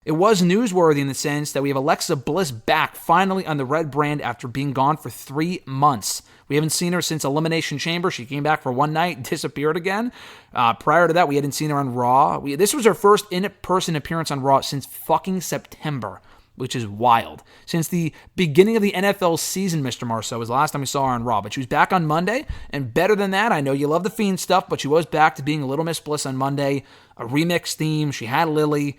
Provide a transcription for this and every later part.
It was newsworthy in the sense that we have Alexa Bliss back finally on the red brand after being gone for 3 months. We haven't seen her since Elimination Chamber. She came back for one night, disappeared again. Prior to that, we hadn't seen her on Raw. This was her first in-person appearance on Raw since fucking September, which is wild. Since the beginning of the NFL season, Mr. Marceau, was the last time we saw her on Raw. But she was back on Monday, and better than that, I know you love the Fiend stuff, but she was back to being a Little Miss Bliss on Monday, a remix theme. She had Lily.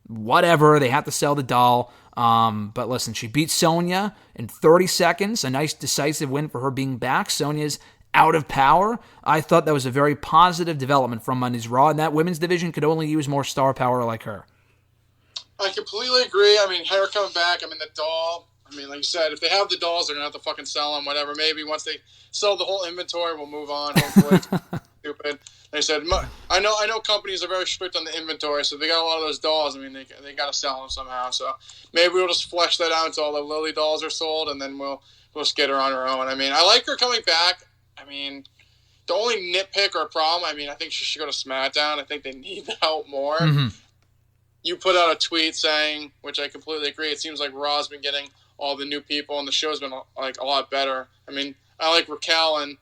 Whatever, they have to sell the doll. But listen, she beat Sonya in 30 seconds. A nice decisive win for her being back. Sonya's out of power. I thought that was a very positive development from Monday's Raw, and that women's division could only use more star power like her. I completely agree. I mean, her coming back, the doll. Like you said, if they have the dolls, they're going to have to fucking sell them, whatever. Maybe once they sell the whole inventory, we'll move on, hopefully. Stupid. They said, I know companies are very strict on the inventory, so they got a lot of those dolls. They got to sell them somehow. So maybe we'll just flesh that out until all the Lily dolls are sold, and then we'll just get her on her own. I like her coming back. The only nitpick or problem, I think she should go to SmackDown. I think they need the help more. Mm-hmm. You put out a tweet saying, which I completely agree, it seems like Raw's been getting all the new people, and the show's been a lot better. I like Raquel and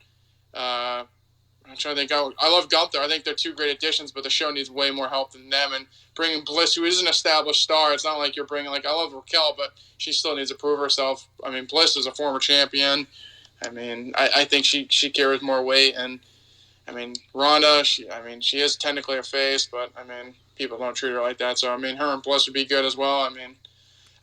I'm trying to think. I love Gunther. I think they're two great additions, but the show needs way more help than them. And bringing Bliss, who is an established star, it's not like you're bringing I love Raquel, but she still needs to prove herself. Bliss is a former champion. I think she carries more weight, and Ronda. She is technically a face, but people don't treat her like that. So her and Bliss would be good as well.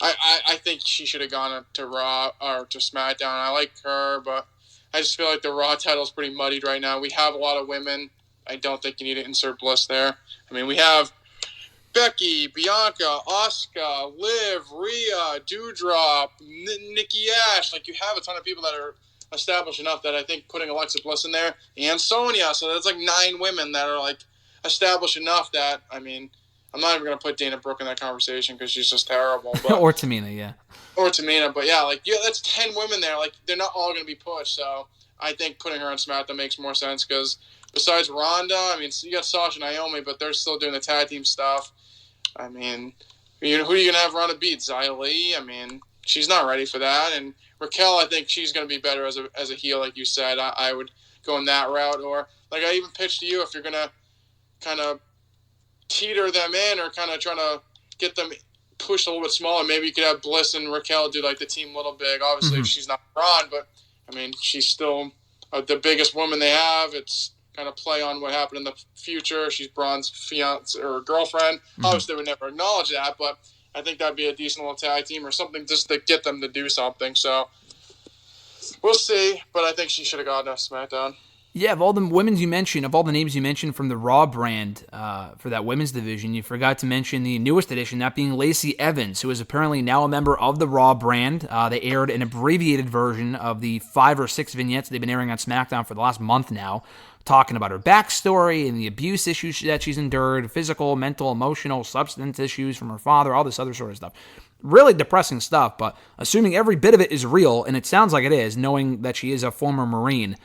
I think she should have gone to Raw or to SmackDown. I like her, but I just feel like the Raw title is pretty muddied right now. We have a lot of women. I don't think you need to insert Bliss there. We have Becky, Bianca, Asuka, Liv, Rhea, Doudrop, Nikki Ash. You have a ton of people that are established enough that I think putting Alexa Bliss in there and Sonya. So that's 9 women that are established enough that, I'm not even going to put Dana Brooke in that conversation because she's just terrible. But, or Tamina, yeah. Or Tamina, but yeah, that's 10 women there. They're not all going to be pushed. So I think putting her on SmackDown makes more sense because besides Ronda, you got Sasha and Naomi, but they're still doing the tag team stuff. Who are you going to have Ronda beat? Xia Li? She's not ready for that. And Raquel, I think she's going to be better as a heel, like you said. I would go in that route. Or, I even pitched to you, if you're going to kind of teeter them in or kind of trying to get them pushed a little bit smaller, maybe you could have Bliss and Raquel do the team Little Big. Obviously, if she's not Braun, but she's still the biggest woman they have. It's kind of play on what happened in the future. She's Braun's fiance or girlfriend. Obviously, they would never acknowledge that, but I think that'd be a decent little tag team or something just to get them to do something. So we'll see, but I think she should have gone to SmackDown. Yeah, of all the women's you mentioned, of all the names you mentioned from the Raw brand for that women's division, you forgot to mention the newest addition, that being Lacey Evans, who is apparently now a member of the Raw brand. They aired an abbreviated version of the 5 or 6 vignettes they've been airing on SmackDown for the last month now, talking about her backstory and the abuse issues that she's endured, physical, mental, emotional, substance issues from her father, all this other sort of stuff. Really depressing stuff, but assuming every bit of it is real, and it sounds like it is, knowing that she is a former Marine,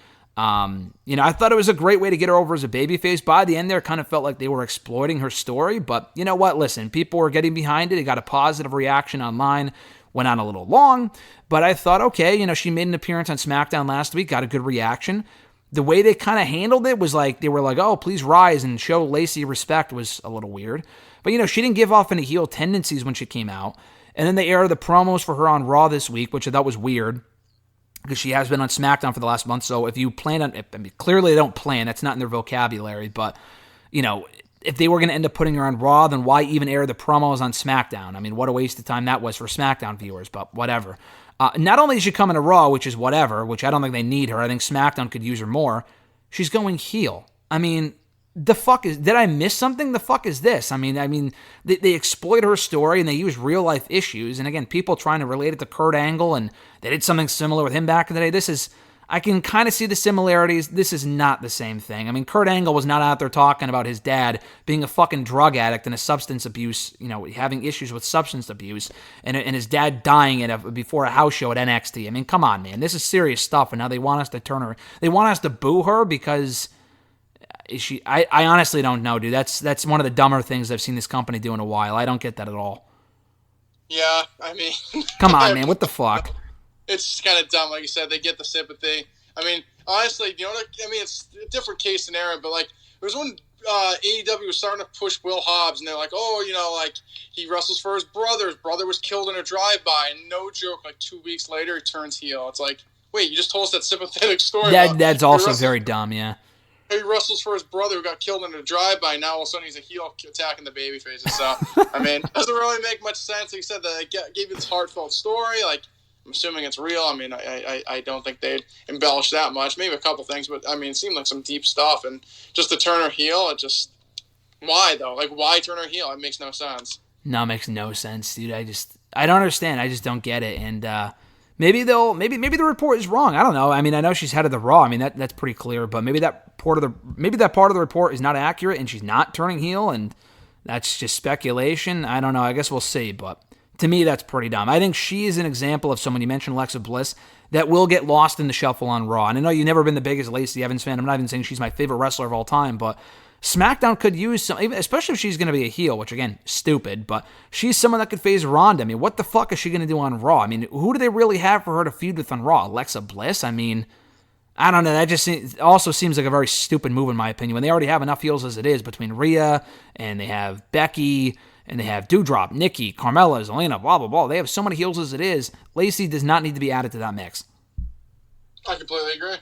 I thought it was a great way to get her over as a babyface. By the end there, it kind of felt like they were exploiting her story, but you know what? Listen, people were getting behind it. It got a positive reaction online. Went on a little long, but I thought, okay, she made an appearance on SmackDown last week, got a good reaction. The way they kind of handled it was they were oh, please rise and show Lacey respect was a little weird. But, she didn't give off any heel tendencies when she came out. And then they aired the promos for her on Raw this week, which I thought was weird, because she has been on SmackDown for the last month. So if you plan on, clearly they don't plan, that's not in their vocabulary, but, if they were going to end up putting her on Raw, then why even air the promos on SmackDown? What a waste of time that was for SmackDown viewers, but whatever. Not only is she coming to Raw, which is whatever, which I don't think they need her, I think SmackDown could use her more, she's going heel. The fuck is, did I miss something? The fuck is this? They exploit her story and they use real life issues. And again, people trying to relate it to Kurt Angle, and they did something similar with him back in the day. I can kind of see the similarities. This is not the same thing. Kurt Angle was not out there talking about his dad being a fucking drug addict and a substance abuse, having issues with substance abuse, and his dad dying before a house show at NXT. Come on, man. This is serious stuff, and now they want us to turn her. They want us to boo her because is she? I honestly don't know, dude. That's one of the dumber things I've seen this company do in a while. I don't get that at all. Yeah, I mean, Come on, man. What the fuck? it's kind of dumb. Like you said, they get the sympathy. I mean, honestly, I mean, it's a different case scenario, but like, it was when AEW was starting to push Will Hobbs, and they're like, oh, like, he wrestles for his brother. His brother was killed in a drive-by, and no joke, like 2 weeks later, he turns heel. It's like, wait, you just told us that sympathetic story. That's also very dumb, yeah. He wrestles for his brother who got killed in a drive-by. Now all of a sudden he's a heel attacking the babyfaces. So, I mean, it doesn't really make much sense. Like you said, that gave you this heartfelt story. Like, I'm assuming it's real. I mean, I don't think they'd embellish that much. Maybe a couple things, but, I mean, it seemed like some deep stuff. And just to turn her heel, it just... Why, though? Like, why turn her heel? It makes no sense. No, it makes no sense, dude. I don't understand. I just don't get it. And, maybe the report is wrong. I don't know. I mean, I know she's head of the Raw. I mean, that's pretty clear. But maybe that part of the report is not accurate, and she's not turning heel, and that's just speculation. I don't know. I guess we'll see. But to me, that's pretty dumb. I think she is an example of someone, you mentioned Alexa Bliss, that will get lost in the shuffle on Raw. And I know you've never been the biggest Lacey Evans fan. I'm not even saying she's my favorite wrestler of all time, but SmackDown could use some, especially if she's going to be a heel, which, again, stupid, but she's someone that could face Ronda. I mean, what the fuck is she going to do on Raw? I mean, who do they really have for her to feud with on Raw? Alexa Bliss? I mean, I don't know. That just also seems like a very stupid move, in my opinion, when they already have enough heels as it is between Rhea, and they have Becky, and they have Doudrop, Nikki, Carmella, Zelina, blah, blah, blah. They have so many heels as it is. Lacey does not need to be added to that mix. I completely agree.